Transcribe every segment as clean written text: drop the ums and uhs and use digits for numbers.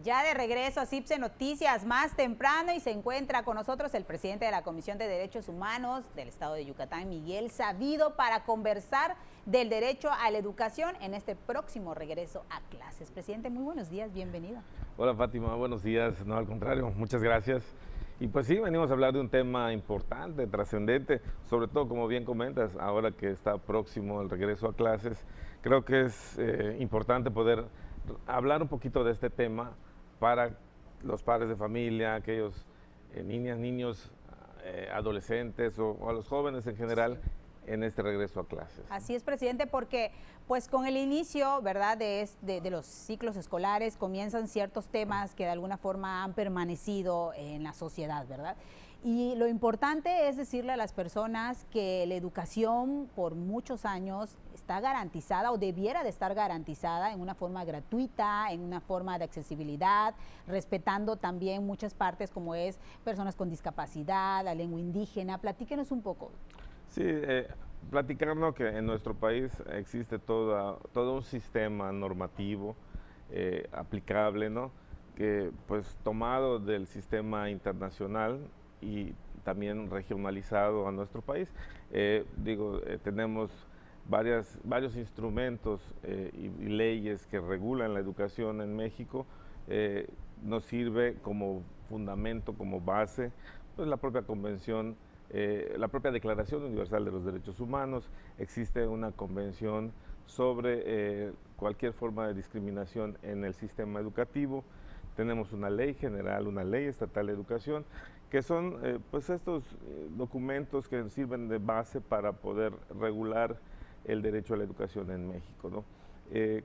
Ya de regreso a CIPSE Noticias más temprano y se encuentra con nosotros el presidente de la Comisión de Derechos Humanos del Estado de Yucatán, Miguel Sabido, para conversar del derecho a la educación en este próximo regreso a clases. Presidente, muy buenos días, bienvenido. Hola Fátima, buenos días. No, al contrario, muchas gracias. Y pues sí, venimos a hablar de un tema importante, trascendente, sobre todo como bien comentas, ahora que está próximo el regreso a clases, creo que es importante poder hablar un poquito de este tema para los padres de familia, aquellos niñas, niños, adolescentes o a los jóvenes en general en este regreso a clases. Así es, presidente, porque pues con el inicio, ¿verdad?, de los ciclos escolares comienzan ciertos temas que de alguna forma han permanecido en la sociedad, ¿verdad? Y lo importante es decirle a las personas que la educación por muchos años está garantizada o debiera de estar garantizada en una forma gratuita, en una forma de accesibilidad, respetando también muchas partes como es personas con discapacidad, la lengua indígena. Platíquenos un poco. Sí, platicarnos que en nuestro país existe todo un sistema normativo aplicable, ¿no? Que pues tomado del sistema internacional y también regionalizado a nuestro país. Tenemos varios instrumentos y leyes que regulan la educación en México. Nos sirve como fundamento, como base, pues la propia convención, la propia Declaración Universal de los Derechos Humanos. Existe una convención sobre cualquier forma de discriminación en el sistema educativo. Tenemos una ley general, una ley estatal de educación, que son pues estos documentos que sirven de base para poder regular el derecho a la educación en México, ¿no?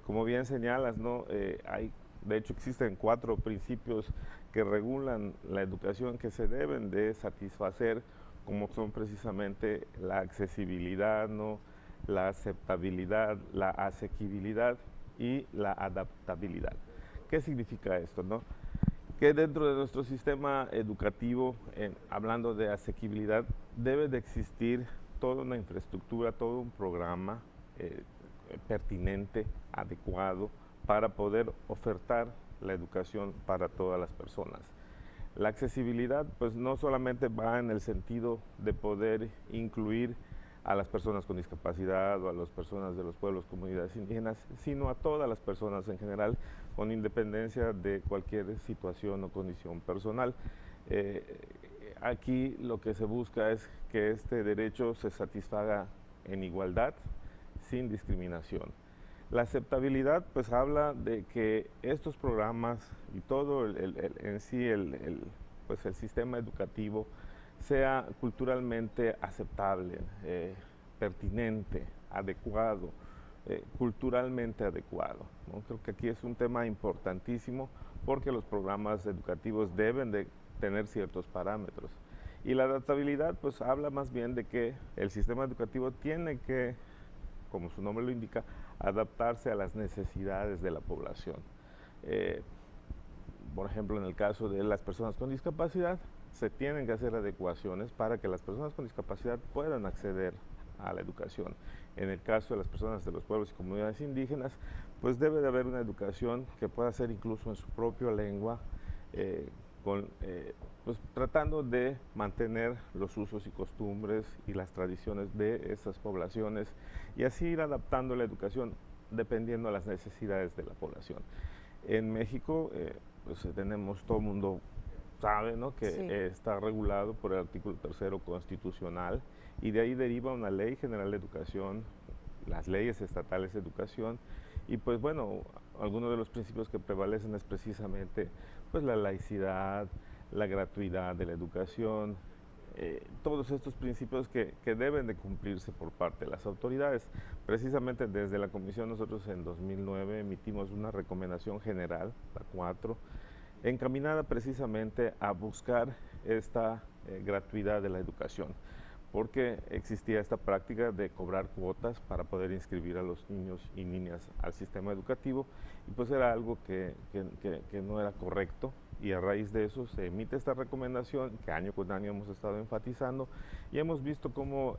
Como bien señalas, ¿no? De hecho, existen 4 principios que regulan la educación que se deben de satisfacer, como son precisamente la accesibilidad, ¿no?, la aceptabilidad, la asequibilidad y la adaptabilidad. ¿Qué significa esto, no? Que dentro de nuestro sistema educativo, hablando de asequibilidad, debe de existir toda una infraestructura, todo un programa pertinente, adecuado, para poder ofertar la educación para todas las personas. La accesibilidad pues no solamente va en el sentido de poder incluir a las personas con discapacidad o a las personas de los pueblos, comunidades indígenas, sino a todas las personas en general, con independencia de cualquier situación o condición personal. Aquí lo que se busca es que este derecho se satisfaga en igualdad, sin discriminación. La aceptabilidad pues habla de que estos programas y todo en sí pues el sistema educativo sea culturalmente aceptable, pertinente, adecuado, culturalmente adecuado, ¿no? Creo que aquí es un tema importantísimo porque los programas educativos deben de tener ciertos parámetros. Y la adaptabilidad pues habla más bien de que el sistema educativo tiene que, como su nombre lo indica, adaptarse a las necesidades de la población. Por ejemplo, en el caso de las personas con discapacidad, se tienen que hacer adecuaciones para que las personas con discapacidad puedan acceder a la educación. En el caso de las personas de los pueblos y comunidades indígenas, pues debe de haber una educación que pueda ser incluso en su propia lengua, pues tratando de mantener los usos y costumbres y las tradiciones de esas poblaciones y así ir adaptando la educación dependiendo de las necesidades de la población. En México, pues tenemos, todo el mundo sabe, ¿no?, que Sí. Está regulado por el artículo 3º constitucional y de ahí deriva una ley general de educación, las leyes estatales de educación y pues bueno, algunos de los principios que prevalecen es precisamente pues la laicidad, la gratuidad de la educación, todos estos principios que deben de cumplirse por parte de las autoridades. Precisamente desde la Comisión nosotros en 2009 emitimos una recomendación general, la 4, encaminada precisamente a buscar esta gratuidad de la educación, porque existía esta práctica de cobrar cuotas para poder inscribir a los niños y niñas al sistema educativo y pues era algo que no era correcto y a raíz de eso se emite esta recomendación que año con año hemos estado enfatizando y hemos visto cómo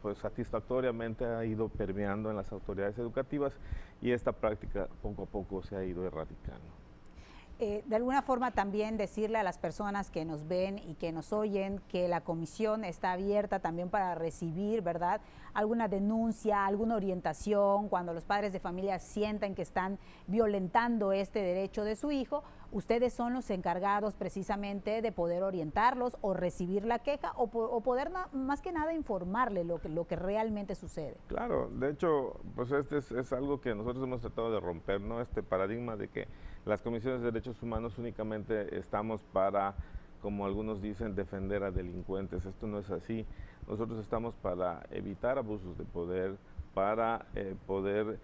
pues satisfactoriamente ha ido permeando en las autoridades educativas y esta práctica poco a poco se ha ido erradicando. De alguna forma también decirle a las personas que nos ven y que nos oyen que la comisión está abierta también para recibir, ¿verdad?, alguna denuncia, alguna orientación, cuando los padres de familia sientan que están violentando este derecho de su hijo. Ustedes son los encargados precisamente de poder orientarlos o recibir la queja o poder más que nada informarle lo que realmente sucede. Claro, de hecho, pues es algo que nosotros hemos tratado de romper, ¿no? Este paradigma de que las comisiones de derechos humanos únicamente estamos para, como algunos dicen, defender a delincuentes. Esto no es así. Nosotros estamos para evitar abusos de poder, para poder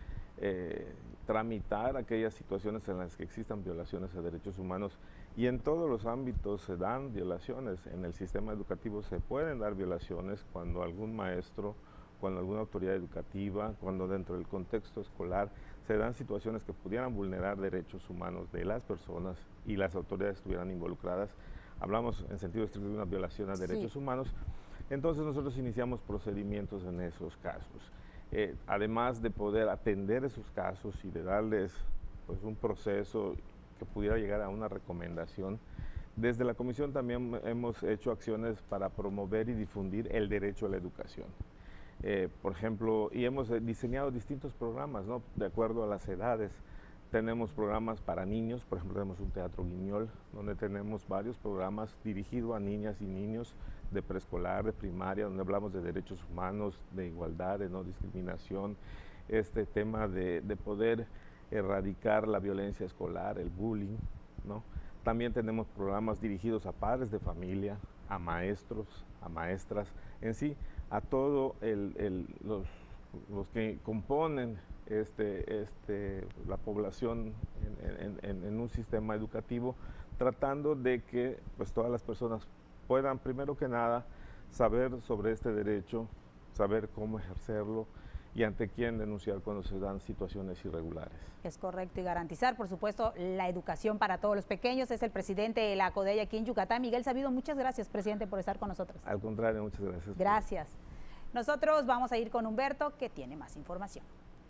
tramitar aquellas situaciones en las que existan violaciones a derechos humanos, y en todos los ámbitos se dan violaciones. En el sistema educativo se pueden dar violaciones cuando algún maestro, cuando alguna autoridad educativa, cuando dentro del contexto escolar se dan situaciones que pudieran vulnerar derechos humanos de las personas y las autoridades estuvieran involucradas. Hablamos en sentido estricto de una violación a derechos humanos. Entonces nosotros iniciamos procedimientos en esos casos. Además de poder atender esos casos y de darles pues un proceso que pudiera llegar a una recomendación, desde la comisión también hemos hecho acciones para promover y difundir el derecho a la educación. Por ejemplo, y hemos diseñado distintos programas, ¿no?, de acuerdo a las edades. Tenemos programas para niños, por ejemplo, tenemos un teatro Guiñol, donde tenemos varios programas dirigidos a niñas y niños de preescolar, de primaria, donde hablamos de derechos humanos, de igualdad, de no discriminación, este tema de poder erradicar la violencia escolar, el bullying, ¿no? También tenemos programas dirigidos a padres de familia, a maestros, a maestras, en sí, a todos los que componen la población en un sistema educativo, tratando de que pues, todas las personas puedan, primero que nada, saber sobre este derecho, saber cómo ejercerlo y ante quién denunciar cuando se dan situaciones irregulares. Es correcto, y garantizar, por supuesto, la educación para todos los pequeños. Es el presidente de la CODEI aquí en Yucatán, Miguel Sabido. Muchas gracias, presidente, por estar con nosotros. Al contrario, muchas gracias. Gracias. Nosotros vamos a ir con Humberto, que tiene más información.